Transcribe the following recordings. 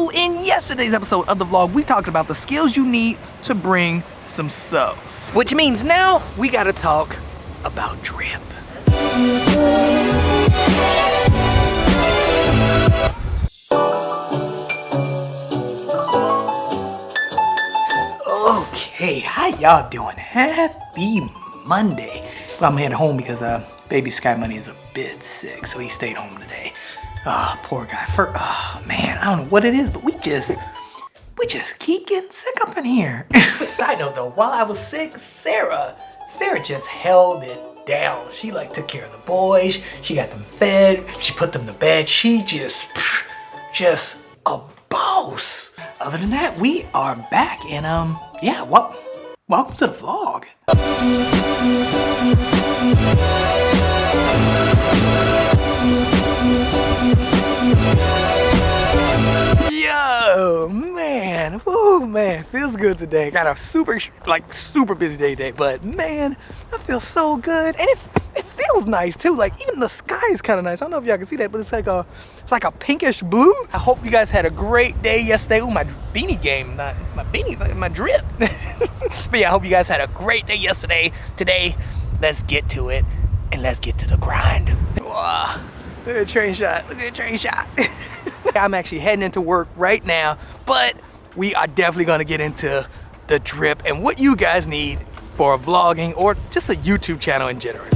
So in yesterday's episode of the vlog, we talked about the skills you need to bring some subs. Which means now we gotta talk about drip. Okay, how y'all doing? Happy Monday. Well, I'm heading home because baby Sky Money is a bit sick, so he stayed home today. Oh, poor guy. Oh man, I don't know what it is, but we just keep getting sick up in here. Side note though, while I was sick, Sarah just held it down. She like took care of the boys. She got them fed. She put them to bed. She just a boss. Other than that, we are back and yeah, welcome to the vlog. Yo, man, woo, man, feels good today. Got a super busy day today, but man, I feel so good, and it feels nice too. Like even the sky is kind of nice. I don't know if y'all can see that, but it's like a pinkish blue. I hope you guys had a great day yesterday. Ooh, my beanie game, not my beanie, my drip. But yeah, I hope you guys had a great day yesterday. Today, let's get to it and let's get to the grind. Wow, look at the train shot. Look at the train shot. I'm actually heading into work right now, but we are definitely gonna get into the drip and what you guys need for vlogging or just a YouTube channel in general.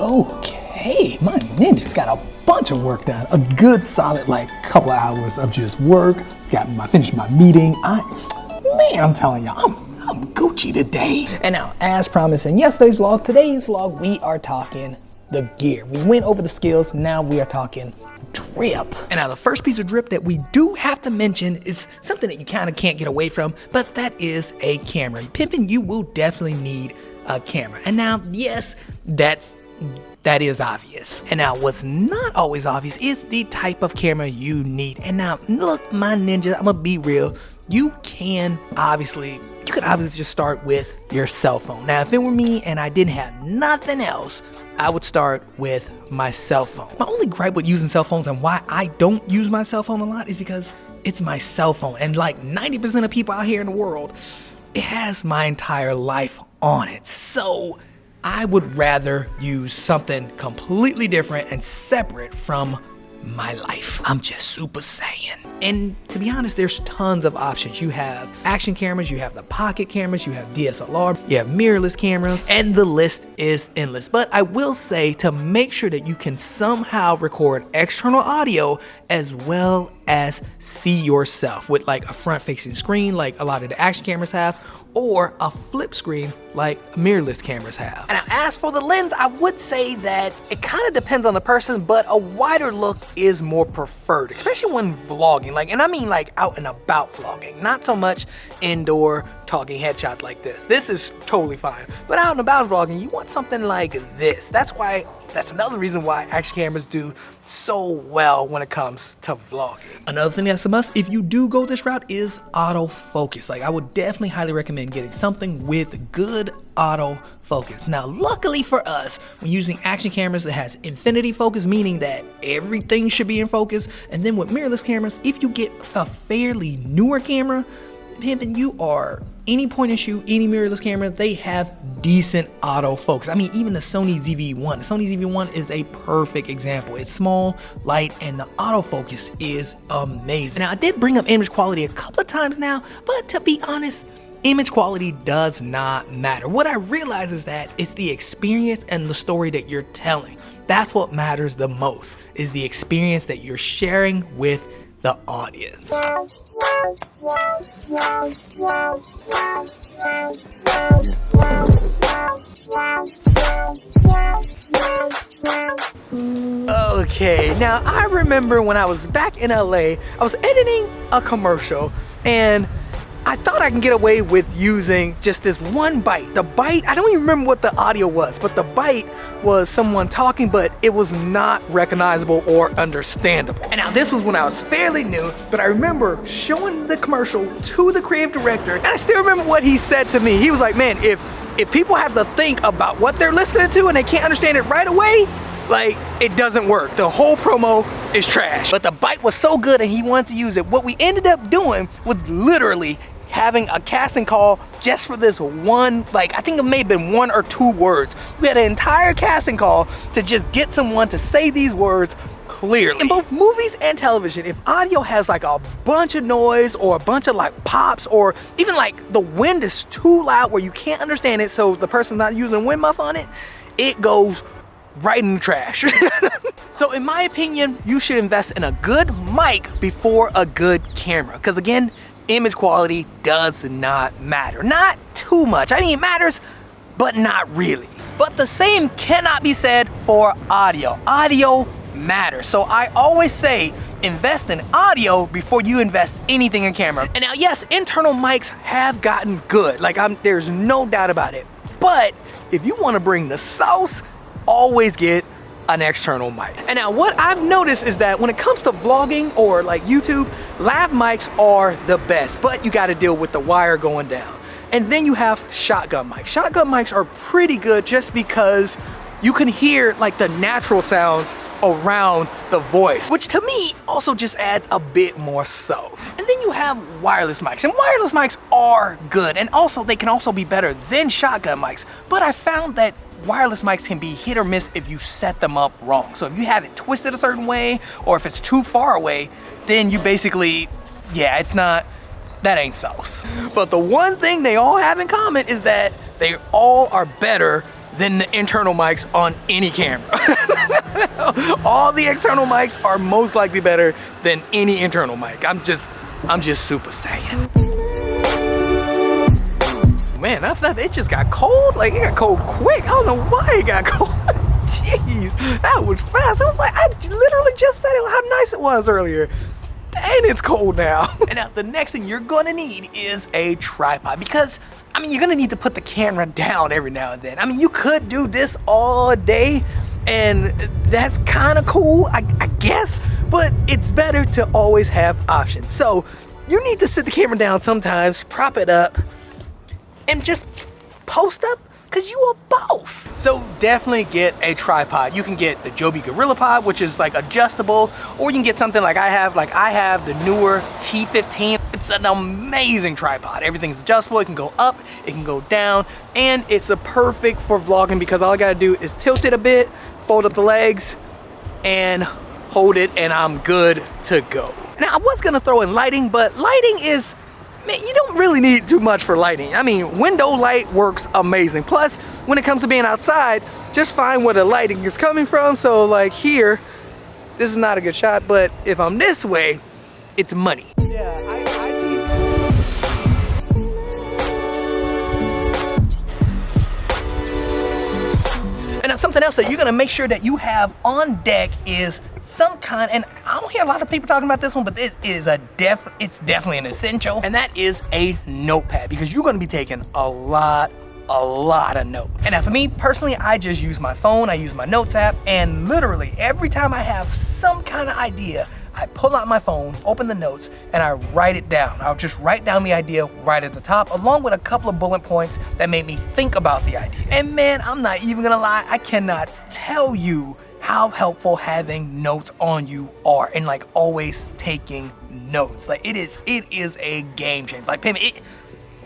Okay, my ninja's got a bunch of work done. A good solid like couple of hours of just work. Finished my meeting. Man, I'm telling y'all, I'm Gucci today. And now, as promised in yesterday's vlog, today's vlog, we are talking the gear. We went over the skills, now we are talking drip. And now the first piece of drip that we do have to mention is something that you kind of can't get away from, but that is a camera. Pimping, you will definitely need a camera. And now, yes, that is obvious. And now what's not always obvious is the type of camera you need. And now look, my ninja, I'm gonna be real. You could obviously just start with your cell phone. Now, if it were me and I didn't have nothing else, I would start with my cell phone. My only gripe with using cell phones and why I don't use my cell phone a lot is because it's my cell phone. And like 90% of people out here in the world, it has my entire life on it. So I would rather use something completely different and separate from my life. I'm just super saiyan. And to be honest, there's tons of options. You have action cameras, you have the pocket cameras, you have DSLR, you have mirrorless cameras, and the list is endless. But I will say to make sure that you can somehow record external audio as well as see yourself with like a front-facing screen like a lot of the action cameras have, or a flip screen like mirrorless cameras have. And as for the lens, I would say that it kind of depends on the person, but a wider look is more preferred, especially when vlogging. And I mean like out and about vlogging, not so much indoor talking headshot like this. This is totally fine, but out and about vlogging, you want something like this. That's another reason why action cameras do so well when it comes to vlogging. Another thing that's a must if you do go this route is autofocus. Like I would definitely highly recommend getting something with good autofocus. Now, luckily for us, when using action cameras, it has infinity focus, meaning that everything should be in focus. And then with mirrorless cameras, if you get a fairly newer camera, pimping, you are any point and shoot, any mirrorless camera, they have decent autofocus. I mean, even the Sony ZV-1. The Sony ZV-1 is a perfect example. It's small, light, and the autofocus is amazing. Now, I did bring up image quality a couple of times now, but to be honest, image quality does not matter. What I realize is that it's the experience and the story that you're telling. That's what matters the most, is the experience that you're sharing with the audience. Okay, now I remember when I was back in LA, I was editing a commercial and I thought I can get away with using just this one bite. The bite, I don't even remember what the audio was, but the bite was someone talking, but it was not recognizable or understandable. And now this was when I was fairly new, but I remember showing the commercial to the creative director, and I still remember what he said to me. He was like, man, if people have to think about what they're listening to and they can't understand it right away, like, it doesn't work. The whole promo is trash. But the bite was so good and he wanted to use it. What we ended up doing was literally having a casting call just for this one, like, I think it may have been 1 or 2 words. We had an entire casting call to just get someone to say these words clearly. In both movies and television, if audio has like a bunch of noise or a bunch of like pops, or even like the wind is too loud where you can't understand it, so the person's not using wind muff on it, it goes right in the trash. So in my opinion, you should invest in a good mic before a good camera. Because again, image quality does not matter. Not too much. I mean, it matters, but not really. But the same cannot be said for audio. Audio matters. So I always say, invest in audio before you invest anything in camera. And now, yes, internal mics have gotten good. Like, there's no doubt about it. But if you want to bring the sauce, always get an external mic. And now what I've noticed is that when it comes to vlogging or like YouTube, lav mics are the best, but you got to deal with the wire going down. And then you have shotgun mics. Shotgun mics are pretty good just because you can hear like the natural sounds around the voice, which to me also just adds a bit more sauce. And then you have wireless mics, and wireless mics are good, and also they can also be better than shotgun mics, but I found that wireless mics can be hit or miss if you set them up wrong. So if you have it twisted a certain way, or if it's too far away, then you basically, yeah, it's not, that ain't sauce. But the one thing they all have in common is that they all are better than the internal mics on any camera. All the external mics are most likely better than any internal mic. I'm just super saiyan. Man, after that, it just got cold. Like, it got cold quick. I don't know why it got cold. Jeez, that was fast. I was like, I literally just said how nice it was earlier. Dang, it's cold now. And now the next thing you're gonna need is a tripod, because, I mean, you're gonna need to put the camera down every now and then. I mean, you could do this all day, and that's kind of cool, I guess, but it's better to always have options. So you need to sit the camera down sometimes, prop it up, and just post up, because you a boss. So definitely get a tripod. You can get the Joby GorillaPod, which is like adjustable, or you can get something like I have. Like, I have the newer T15. It's an amazing tripod. Everything's adjustable. It can go up, it can go down, and it's a perfect for vlogging, because all I gotta do is tilt it a bit, fold up the legs, and hold it, and I'm good to go. Now, I was gonna throw in lighting, but lighting is, man, you don't really need too much for lighting. I mean, window light works amazing. Plus, when it comes to being outside, just find where the lighting is coming from. So like here, this is not a good shot, but if I'm this way, it's money. Yeah, And now something else that you're gonna make sure that you have on deck is some kind, and I don't hear a lot of people talking about this one, but it's definitely an essential, and that is a notepad, because you're gonna be taking a lot of notes. And now for me personally, I just use my phone, I use my notes app, and literally every time I have some kind of idea, I pull out my phone, open the notes, and I write it down. I'll just write down the idea right at the top, along with a couple of bullet points that made me think about the idea. And man, I'm not even gonna lie, I cannot tell you how helpful having notes on you are, and like always taking notes. Like, it is a game changer. Like,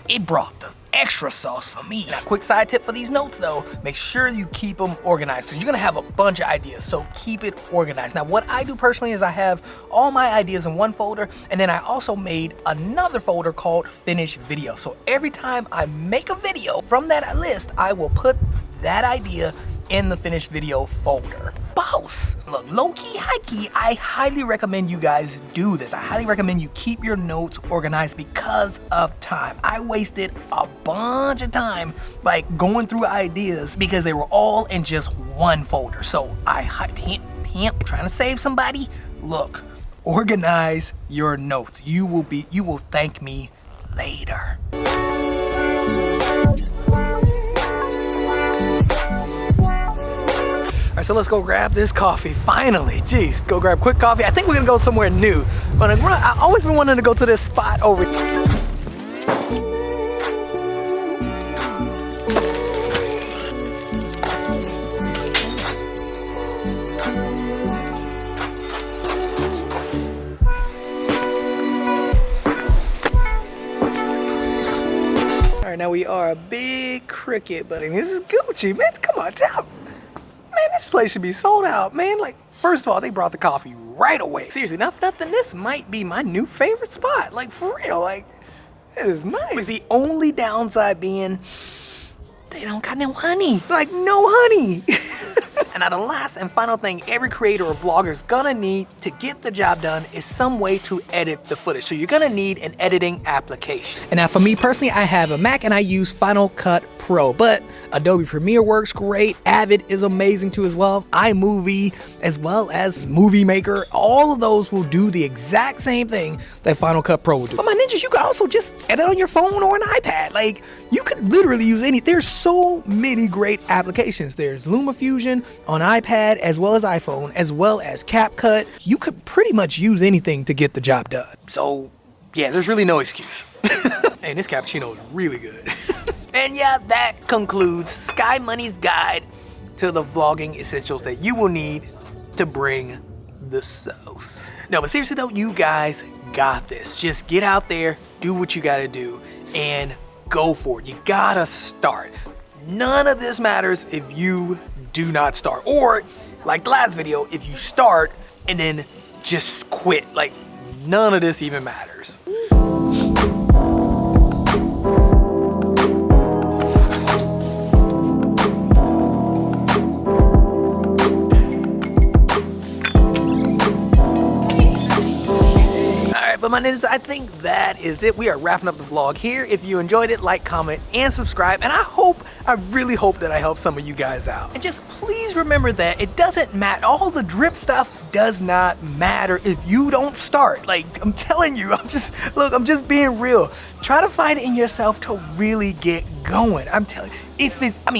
it brought the extra sauce for me. Now, quick side tip for these notes though, make sure you keep them organized. So you're gonna have a bunch of ideas, so keep it organized. Now, what I do personally is I have all my ideas in one folder, and then I also made another folder called Finished Video. So every time I make a video from that list, I will put that idea in the Finished Video folder. Boss! Look, low-key, high-key, I highly recommend you guys do this. I highly recommend you keep your notes organized because of time. I wasted a bunch of time like going through ideas because they were all in just one folder. So hint, trying to save somebody, look, organize your notes. You will thank me later. All right, so let's go grab this coffee. Finally, jeez, go grab quick coffee. I think we're gonna go somewhere new. But I always been wanting to go to this spot over here. All right, now we are a big cricket, buddy. This is Gucci, man. Come on, tell. Man, this place should be sold out, man. Like, first of all, they brought the coffee right away. Seriously, not for nothing, this might be my new favorite spot. Like, for real, like, it is nice. With the only downside being, they don't got no honey. Like, no honey. And now the last and final thing every creator or vlogger is gonna need to get the job done is some way to edit the footage. So you're gonna need an editing application. And now for me personally, I have a Mac and I use Final Cut Pro, but Adobe Premiere works great. Avid is amazing too as well. iMovie as well as Movie Maker, all of those will do the exact same thing that Final Cut Pro will do. But my ninjas, you can also just edit on your phone or an iPad. Like, you could literally use any, there's so many great applications. There's LumaFusion on iPad as well as iPhone, as well as CapCut. You could pretty much use anything to get the job done. So yeah, there's really no excuse. And this cappuccino is really good. And yeah, that concludes Sky Money's guide to the vlogging essentials that you will need to bring the sauce. No, but seriously though, you guys got this. Just get out there, do what you gotta do, and go for it. You gotta start. None of this matters if you do not start. Or, like the last video, if you start and then just quit. Like, none of this even matters. But my ninjas, I think that is it. We are wrapping up the vlog here. If you enjoyed it, like, comment, and subscribe. And I really hope that I helped some of you guys out. And just please remember that it doesn't matter. All the drip stuff does not matter if you don't start. Like, I'm telling you, I'm just being real. Try to find it in yourself to really get going. I'm telling you,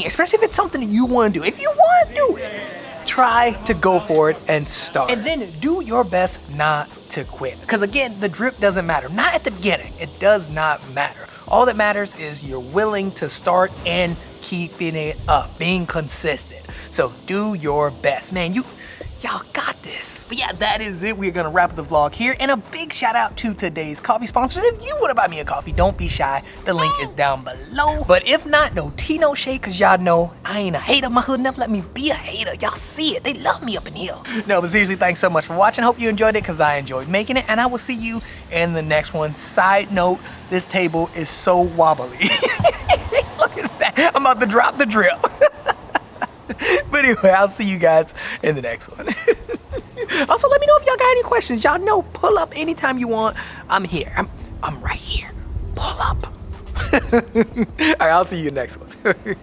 especially if it's something that you want to do. If you want to do it, try to go for it and start. And then do your best not to quit. Because again, the drip doesn't matter. Not at the beginning. It does not matter. All that matters is you're willing to start and keeping it up, being consistent. So do your best. Man, y'all got this. But yeah, that is it. We're gonna wrap the vlog here. And a big shout out to today's coffee sponsors. If you wanna buy me a coffee, don't be shy. The link is down below. But if not, no tea, no shade, cause y'all know I ain't a hater. My hood never let me be a hater. Y'all see it. They love me up in here. No, but seriously, thanks so much for watching. Hope you enjoyed it, cause I enjoyed making it. And I will see you in the next one. Side note, this table is so wobbly. Look at that. I'm about to drop the drip. But anyway, I'll see you guys in the next one. Also, let me know if y'all got any questions. Y'all know, pull up anytime you want. I'm here. I'm right here. Pull up. All right, I'll see you next one.